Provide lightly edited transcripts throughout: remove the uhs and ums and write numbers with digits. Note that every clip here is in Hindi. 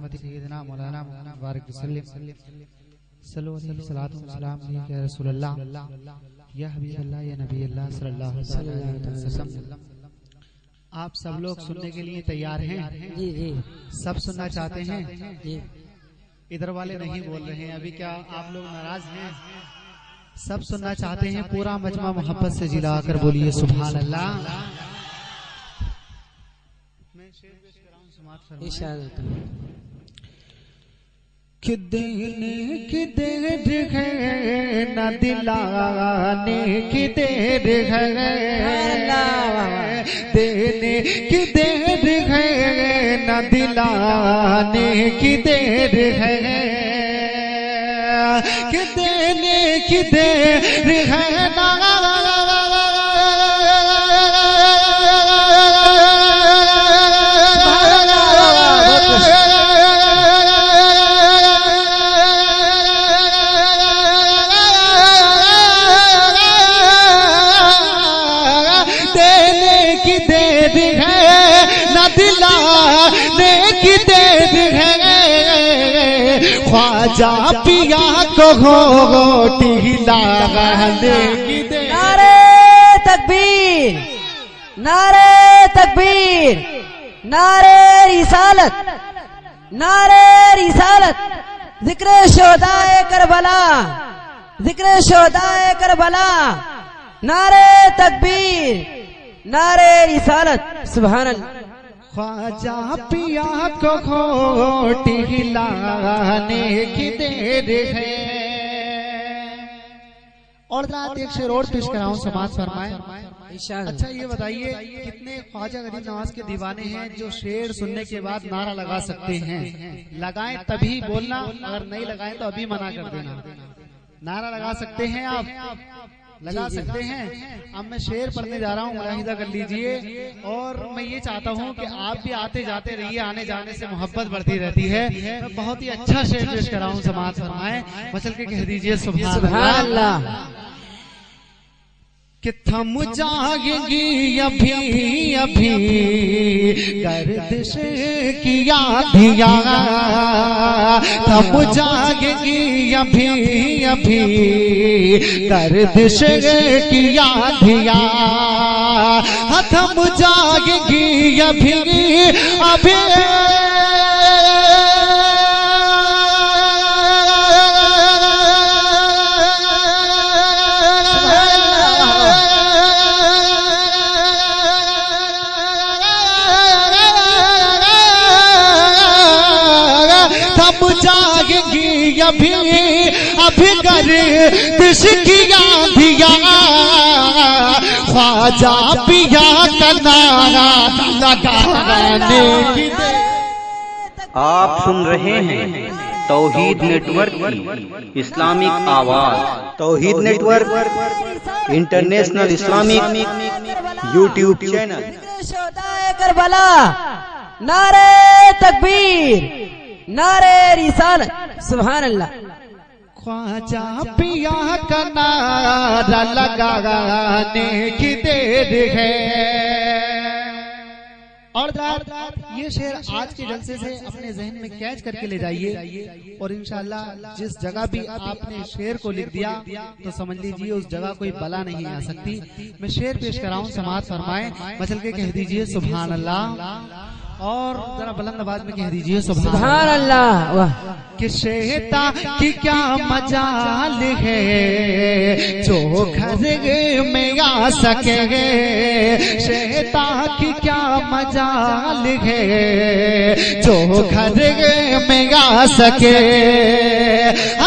सैय्यदी सैयदना मौलाना मुबारक वसल्लम सल्लल्लाहु अलैहि वसल्लम या रसूलल्लाह या हबीबल्लाह या नबी अल्लाह सल्लल्लाहु अलैहि वसल्लम। आप सब लोग सुनने के लिए तैयार हैं? जी जी। सब सुनना चाहते हैं? जी। इधर वाले नहीं बोल रहे हैं अभी, क्या आप लोग नाराज हैं? सब सुनना चाहते हैं? पूरा मजमा मोहब्बत से जिला कर बोलिए सुभान अल्लाह। मैं शेर पेश कराऊं, समाअत फरमाएं। कि देने की देर है न दिलाने की देर है, देने की देर है न दिलाने की देर है, कि देने की देर है ना दिलाने की देर है, ख्वाजा पिया को घोटी लगाने की देर। नारे तकबीर, नारे तकबीर, नारे रिसालत, नारे रिसालत, जिक्र शोहदाए करबला, जिक्र शोहदाए करबला, नारे तकबीर, नारे रिसालत, सुभान अल्लाह। ख्वाजा पिया को घोटी हिलाने की देर है। और रात एक शेर और पेश कराऊं, समाअत फरमाएं। अच्छा ये बताइए कितने ख्वाजा गरीब नवाज के दीवाने हैं जो शेर सुनने के बाद नारा लगा सकते हैं? लगाएं तभी बोलना, अगर नहीं लगाएं तो अभी मना कर देना। नारा लगा सकते हैं आप? लगा सकते हैं। अब मैं शेर पढ़ने जा रहा हूँ, मुलाहिजा कर लीजिए। और मैं ये चाहता हूँ कि आप भी आते जाते रहिए, आने जाने से मोहब्बत बढ़ती रहती है। मैं बहुत ही अच्छा शेर पेश कर रहा हूँ, समाअत फरमाएं। मचल के कह दीजिए सुभान अल्लाह। कि थम जाएगी अभी अभी गर्दिश की आंधियां, थम जाएगी अभी अभी गर्दिश की आंधियां, थम जाएगी अभी अभी जाएगी अभी अभी गर्दिश की आंधियां, ख्वाजा पिया का नारा लगाने की। आप सुन रहे हैं तौहीद नेटवर्क की इस्लामिक आवाज। Tauheed network international Islamic YouTube channel. Karbala, नारे तकबीर, नारे रिसालत, सुभान अल्लाह। ख्वाजा पिया का नारा लगाने की देर है। और ये शेर आज के जलसे से अपने जहन में कैच करके ले जाइए, और इंशाअल्लाह जिस जगह भी आपने शेर को लिख दिया तो समझ लीजिए उस जगह कोई बला नहीं आ सकती। मैं शेर पेश कराऊं, समाअत फरमाएं। मचल के कह दीजिए सुभान अल्लाह, और जरा बुलंद आवाज में कह दीजिए सुभान अल्लाह। वाह। कि शैता की क्या मजाल है जो घर में आ सके, शैता की क्या मजाल है जो घर में आ सके,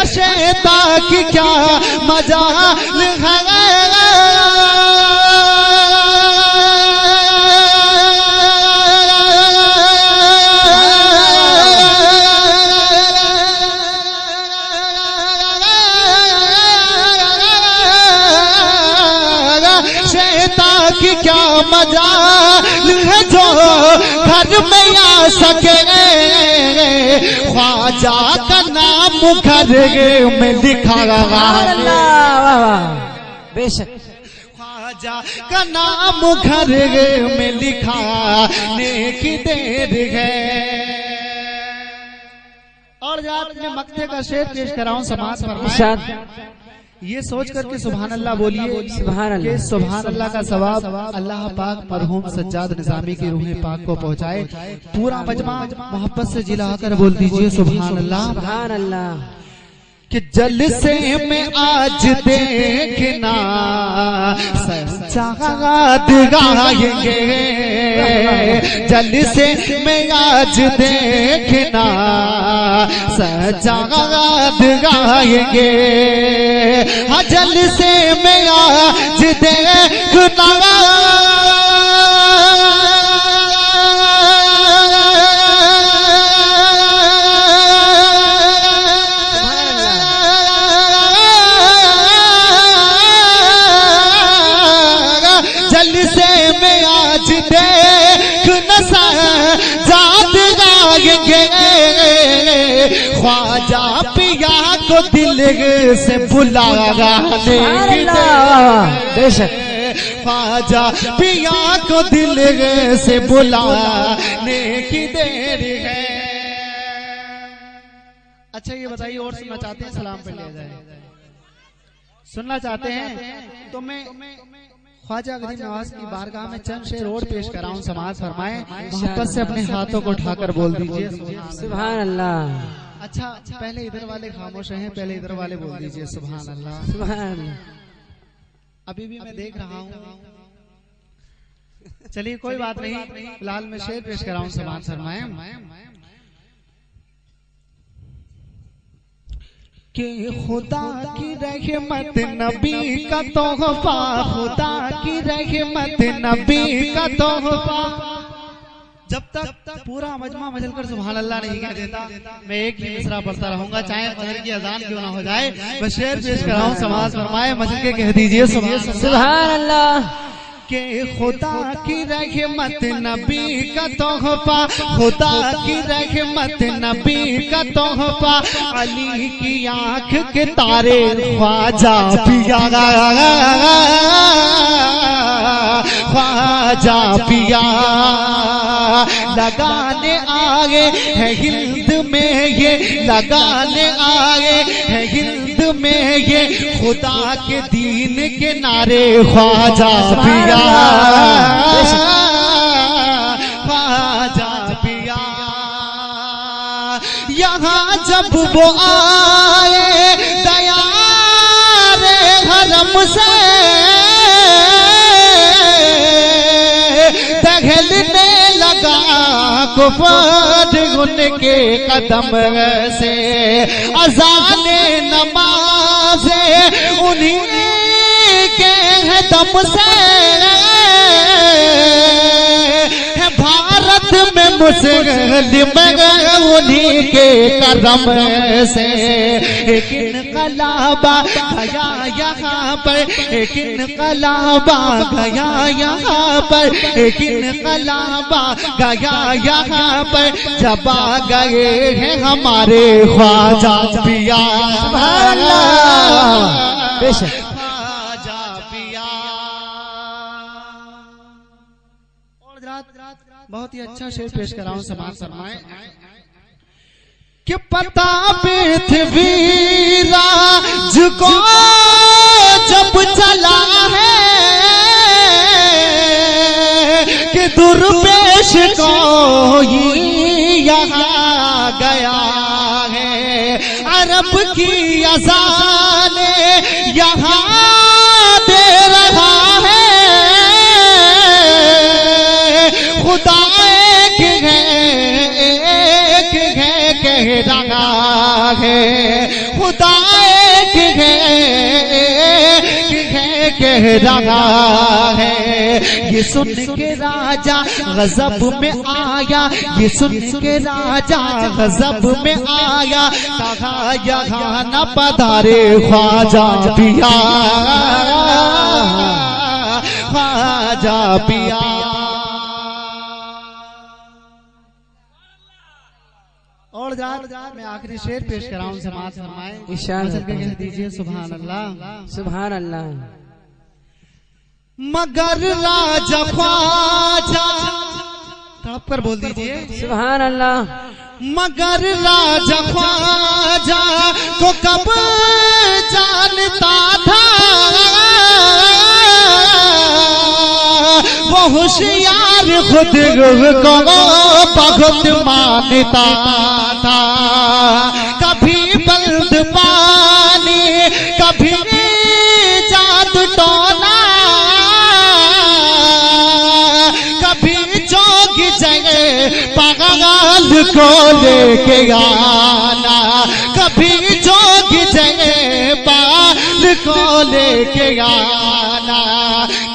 शैता की क्या मजाल है की क्या मजाल है जो घर में आ सके, ख्वाजा का नाम घर में लिखा रहा। बेशक ख्वाजा का नाम घर में लिखा की देर है। और जात में मक्ते का शेर पेश कराऊं समाज फरमाए। इरशाद। ये सोच करके सुभान अल्लाह बोलिए सुभान अल्लाह। कि सुभान अल्लाह का सवाब अल्लाह पाक मरहूम सज्जाद निजामी की रूह पाक को पहुँचाए। पूरा मजमा मोहब्बत से जिलाकर बोल दीजिए सुभान अल्लाह। सुभान अल्लाह। कि जलसे में आज देखना सज्जाद गाएंगे, जलसे में आज देखना सज्जाद गाएंगे, हाँ जलसे में आज देखना ख्वाजा पिया को दिल से बुलाने, बेशक ख्वाजा पिया को दिल से बुलाने की देर है। अच्छा ये बताइए और सुनना चाहते हैं? सलाम पे ले जाए सुनना चाहते हैं तो मैं ख्वाजा गरीब नवाज की बारगाह में चंद शेर और पेश कराऊं समाज फरमाए। मोहब्बत से अपने हाथों को उठाकर बोल दीजिए सुभान अल्लाह। अच्छा पहले इधर वाले खामोश हैं, पहले इधर वाले बोल दीजिए सुभान अल्लाह। सुभान अल्लाह। अभी भी मैं देख रहा हूँ। चलिए कोई बात नहीं, फिलहाल मैं शेर पेश कराऊं समाज फरमाए कि खुदा की रहमत नबी का तोहफा, खुदा की रहमत नबी का तोहफा। जब तक पूरा मजमा मचलकर सुभान अल्लाह नहीं कह देता मैं एक ही मिसरा पढ़ता रहूंगा, चाहे फजर की अजान क्यों ना हो जाए। मैं शेर पेश कराऊं समाज फरमाए, मचल के कह दीजिए सुभान अल्लाह। के खुदा की रहमत नबी का तोहफा, खुदा की रहमत नबी का तोहफा, अली की आंख के तारे ख्वाजा पिया, ख्वाजा पिया लगाने आए है हिंद में, ये लगाने आए है हिंद में ये खुदा के दीन के नारे ख्वाजा पिया, ख्वाजा पिया। यहाँ जब वो आए दयारे हरम से दहलने लगा कुफर उनके कदम से, अज़ाने नमाज़े उन्हीं के दम से भारत में मुस्लिम उन्हीं के करम से। एक इनकलाबा गया यहाँ पर, एक इनकलाबा गया यहाँ पर, एक इनकलाबा गया यहाँ पर, जब आ गए हैं हमारे ख्वाजा पिया, ख्वाजा पिया। बहुत ही अच्छा शेर पेश कराऊं समाज फरमाए कि पता पृथ्वी राज को जब चला है कि दुर्पेश कोई यहाँ गया है, अरब की अज़ाने यहाँ दे रहा है, खुदा एक है कह रहा है, खुदा एक है कह रहा है। ये सुन के राजा गजब में आया, ये सुन के राजा गजब में आया, कहा यहाँ न पधारे ख्वाजा पिया, ख्वाजा पिया। और मैं आखिरी शेर पेश कराऊं समाज फरमाए, इशारा कह दीजिए सुभान अल्लाह, सुभान अल्लाह। मगर राजा ख्वाजा तड़प कर बोल दीजिए सुभान अल्लाह। मगर राजा ख्वाजा को कब जानता था वो होशियार खुद को बहुत मानता था। कभी बल्द पानी कभी जादू टोना कभी जोगी जगह पागल को लेके आना कभी जोगी जगह पागल को लेके आना।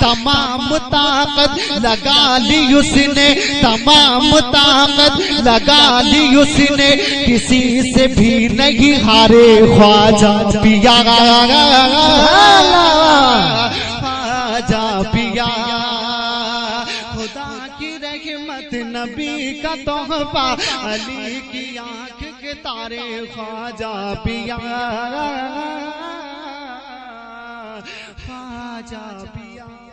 तमाम ताकत लगा ली उसने तमाम ताकत लगा ली उसने किसी से भी नहीं हारे ख्वाजा पिया ख्वाजा पिया। खुदा की रहमत नबी का तोहफा अली की आंख के तारे ख्वाजा पिया ख्वाजा पिया।